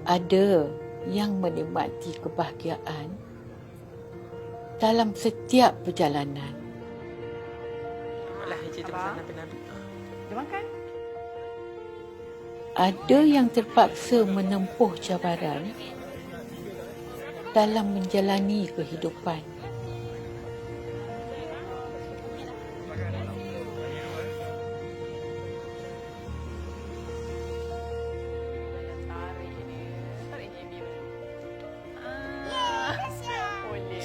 Ada yang menikmati kebahagiaan dalam setiap perjalanan. Dia makan. Ada yang terpaksa menempuh cabaran dalam menjalani kehidupan.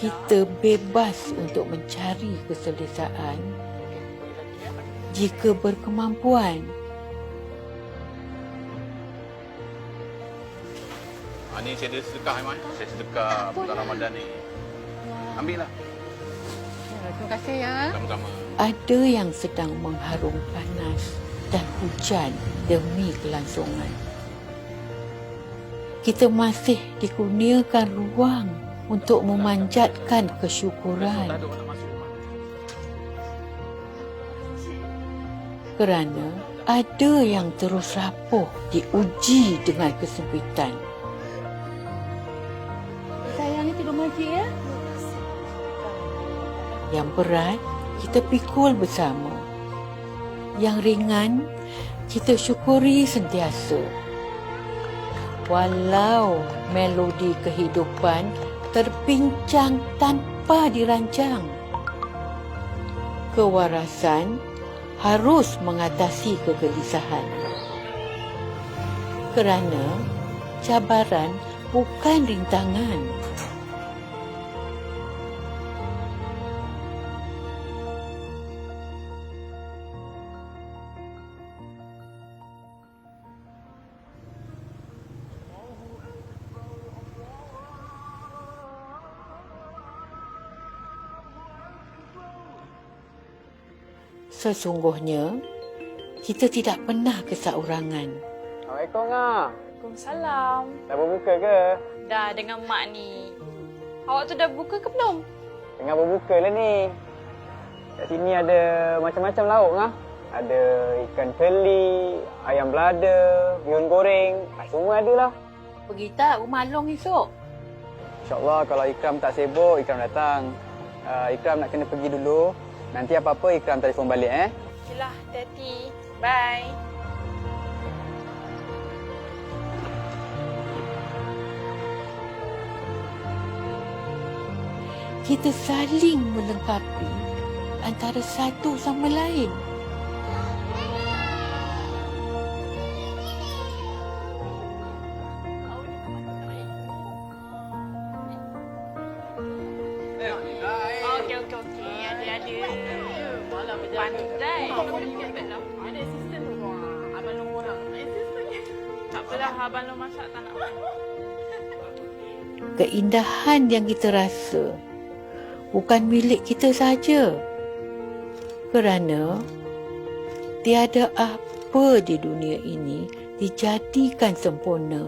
Kita bebas untuk mencari keselesaan jika berkemampuan. Ni saya ada sedekah, Iman. Saya sedekah bulan Ramadan ni. Ambil lah. Terima kasih ya. Sama-sama. Ada yang sedang mengharung panas dan hujan demi kelangsungan. Kita masih dikurniakan ruang untuk memanjatkan kesyukuran. Kerana ada yang terus rapuh diuji dengan kesempitan. Sayang ni tidur majik ya. Yang berat, kita pikul bersama. Yang ringan, kita syukuri sentiasa. Walau melodi kehidupan terpincang tanpa dirancang, kewarasan harus mengatasi kegelisahan. Kerana cabaran bukan rintangan. Sesungguhnya, kita tidak pernah kesaurangan. Assalamualaikum, Ngah. Waalaikumsalam. Dah berbuka ke? Dah dengan mak ni. Awak tu dah buka ke belum? Tengah berbuka lah ni. Kat sini ada macam-macam lauk, Ngah. Ada ikan teli, ayam belada, bihun goreng. Semua ada lah. Pergi tak rumah Long esok? InsyaAllah kalau Ikram tak sibuk, Ikram datang. Ikram nak kena pergi dulu. Nanti apa-apa Ikram telefon balik Okeylah, hati-hati. Bye. Kita saling melengkapi antara satu sama lain. Okey. Ada. Malam pandai. Ada assistant tu. Abang Long orang. Tak apalah, Abang Long masak tak nak makan. Keindahan yang kita rasa bukan milik kita saja. Kerana tiada apa di dunia ini dijadikan sempurna